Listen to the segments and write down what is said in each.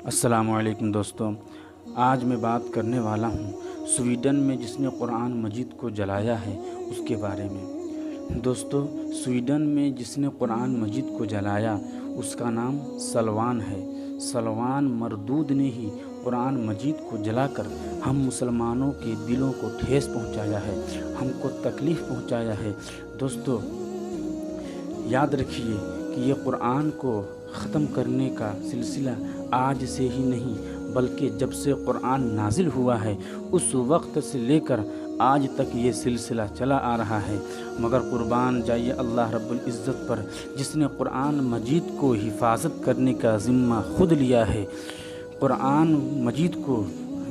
السلام علیکم دوستوں، آج میں بات کرنے والا ہوں سویڈن میں جس نے قرآن مجید کو جلایا ہے اس کے بارے میں۔ دوستو، سویڈن میں جس نے قرآن مجید کو جلایا اس کا نام سلوان ہے۔ سلوان مردود نے ہی قرآن مجید کو جلا کر ہم مسلمانوں کے دلوں کو ٹھیس پہنچایا ہے، ہم کو تکلیف پہنچایا ہے۔ دوستو، یاد رکھیے کہ یہ قرآن کو ختم کرنے کا سلسلہ آج سے ہی نہیں بلکہ جب سے قرآن نازل ہوا ہے اس وقت سے لے کر آج تک یہ سلسلہ چلا آ رہا ہے، مگر قربان جائیے اللہ رب العزت پر جس نے قرآن مجید کو حفاظت کرنے کا ذمہ خود لیا ہے۔ قرآن مجید کو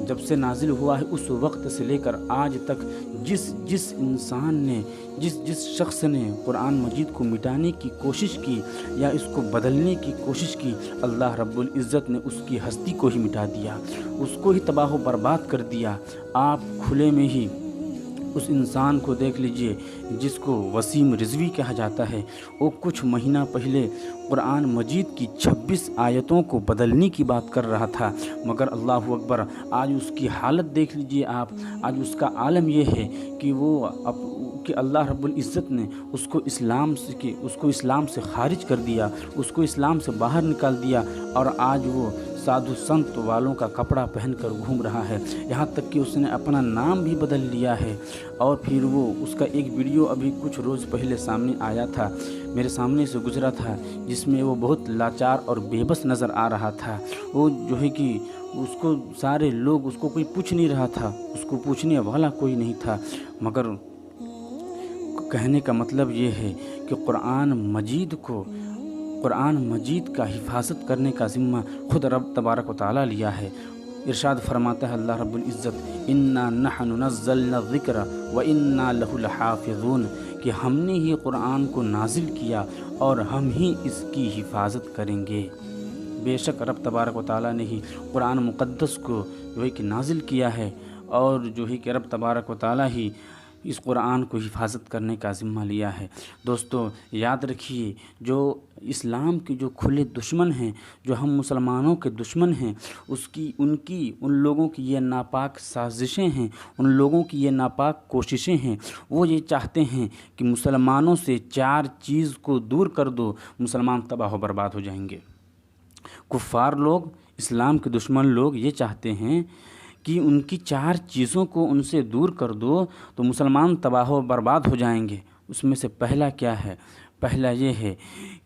جب سے نازل ہوا ہے اس وقت سے لے کر آج تک جس انسان نے جس شخص نے قرآن مجید کو مٹانے کی کوشش کی یا اس کو بدلنے کی کوشش کی، اللہ رب العزت نے اس کی ہستی کو ہی مٹا دیا، اس کو ہی تباہ و برباد کر دیا۔ آپ کھلے میں ہی اس انسان کو دیکھ لیجئے جس کو وسیم رضوی کہا جاتا ہے، وہ کچھ مہینہ پہلے قرآن مجید کی 26 آیتوں کو بدلنے کی بات کر رہا تھا، مگر اللہ اکبر، آج اس کی حالت دیکھ لیجئے آپ۔ آج اس کا عالم یہ ہے کہ کہ اللہ رب العزت نے اس کو اسلام سے خارج کر دیا، اس کو اسلام سے باہر نکال دیا، اور آج وہ سادھو سنت والوں کا کپڑا پہن کر گھوم رہا ہے۔ یہاں تک کہ اس نے اپنا نام بھی بدل لیا ہے، اور پھر اس کا ایک ویڈیو ابھی کچھ روز پہلے سامنے آیا تھا، میرے سامنے سے گزرا تھا، جس میں وہ بہت لاچار اور بے بس نظر آ رہا تھا۔ وہ جو ہے کہ اس کو سارے لوگ، اس کو کوئی پوچھ نہیں رہا تھا، اس کو پوچھنے والا کوئی نہیں تھا، مگر کہنے کا مطلب یہ ہے کہ قرآن مجید کا حفاظت کرنے کا ذمہ خود رب تبارک و تعالیٰ لیا ہے۔ ارشاد فرماتا ہے اللہ رب العزت، انا نحن نزلنا الذکر وانا لہ لحافظون، کہ ہم نے ہی قرآن کو نازل کیا اور ہم ہی اس کی حفاظت کریں گے۔ بے شک رب تبارک و تعالیٰ نے ہی قرآن مقدس کو جو ہے کہ نازل کیا ہے، اور جو ہے کہ رب تبارک و تعالیٰ ہی اس قرآن کو حفاظت کرنے کا ذمہ لیا ہے۔ دوستو، یاد رکھیے، جو اسلام کے جو کھلے دشمن ہیں، جو ہم مسلمانوں کے دشمن ہیں، ان لوگوں کی یہ ناپاک سازشیں ہیں، ان لوگوں کی یہ ناپاک کوششیں ہیں۔ وہ یہ چاہتے ہیں کہ مسلمانوں سے 4 چیز کو دور کر دو، مسلمان تباہ و برباد ہو جائیں گے۔ کفار لوگ، اسلام کے دشمن لوگ یہ چاہتے ہیں کہ ان کی 4 چیزوں کو ان سے دور کر دو تو مسلمان تباہ و برباد ہو جائیں گے۔ اس میں سے پہلا کیا ہے؟ پہلا یہ ہے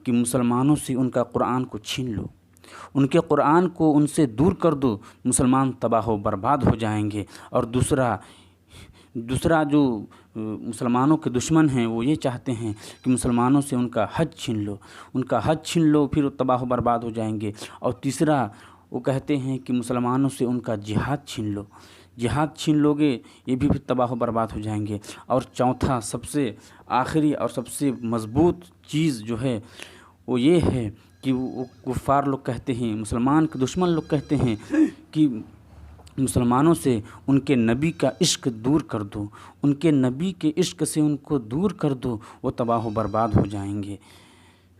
کہ مسلمانوں سے ان کا قرآن کو چھین لو، ان کے قرآن کو ان سے دور کر دو، مسلمان تباہ و برباد ہو جائیں گے۔ اور دوسرا جو مسلمانوں کے دشمن ہیں وہ یہ چاہتے ہیں کہ مسلمانوں سے ان کا حج چھین لو، پھر وہ تباہ و برباد ہو جائیں گے۔ اور تیسرا وہ کہتے ہیں کہ مسلمانوں سے ان کا جہاد چھین لو گے، یہ بھی تباہ و برباد ہو جائیں گے۔ اور چوتھا، سب سے آخری اور سب سے مضبوط چیز جو ہے وہ یہ ہے کہ وہ کفار لوگ کہتے ہیں، مسلمان کے دشمن لوگ کہتے ہیں کہ مسلمانوں سے ان کے نبی کا عشق دور کر دو، ان کے نبی کے عشق سے ان کو دور کر دو، وہ تباہ و برباد ہو جائیں گے۔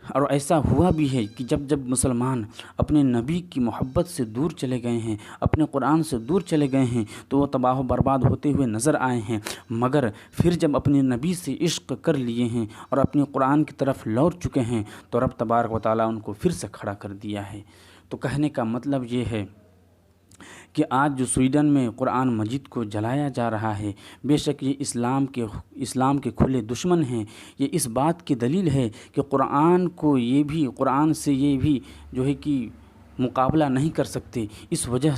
اور ایسا ہوا بھی ہے کہ جب مسلمان اپنے نبی کی محبت سے دور چلے گئے ہیں، اپنے قرآن سے دور چلے گئے ہیں، تو وہ تباہ و برباد ہوتے ہوئے نظر آئے ہیں، مگر پھر جب اپنے نبی سے عشق کر لیے ہیں اور اپنے قرآن کی طرف لوٹ چکے ہیں تو رب تبارک و تعالیٰ ان کو پھر سے کھڑا کر دیا ہے۔ تو کہنے کا مطلب یہ ہے کہ آج جو سویڈن میں قرآن مجید کو جلایا جا رہا ہے، بے شک یہ اسلام کے کھلے دشمن ہیں۔ یہ اس بات کی دلیل ہے کہ قرآن سے یہ بھی جو ہے کہ مقابلہ نہیں کر سکتے، اس وجہ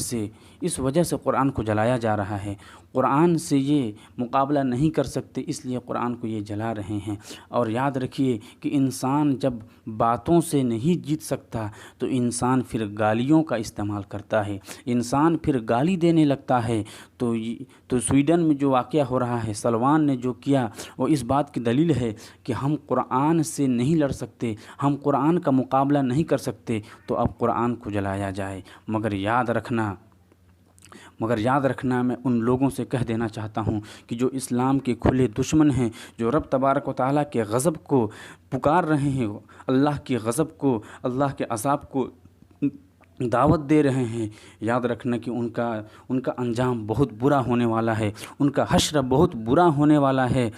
سے قرآن کو جلایا جا رہا ہے۔ قرآن سے یہ مقابلہ نہیں کر سکتے، اس لیے قرآن کو یہ جلا رہے ہیں۔ اور یاد رکھیے کہ انسان جب باتوں سے نہیں جیت سکتا تو انسان پھر گالیوں کا استعمال کرتا ہے، انسان پھر گالی دینے لگتا ہے۔ تو سویڈن میں جو واقعہ ہو رہا ہے، سلوان نے جو کیا، وہ اس بات کی دلیل ہے کہ ہم قرآن سے نہیں لڑ سکتے، ہم قرآن کا مقابلہ نہیں کر سکتے، تو اب قرآن کو جلایا جائے۔ مگر یاد رکھنا میں ان لوگوں سے کہہ دینا چاہتا ہوں کہ جو اسلام کے کھلے دشمن ہیں، جو رب تبارک و تعالیٰ کے غضب کو پکار رہے ہیں، اللہ کے غضب کو، اللہ کے عذاب کو دعوت دے رہے ہیں، یاد رکھنا کہ ان کا انجام بہت برا ہونے والا ہے، ان کا حشر بہت برا ہونے والا ہے۔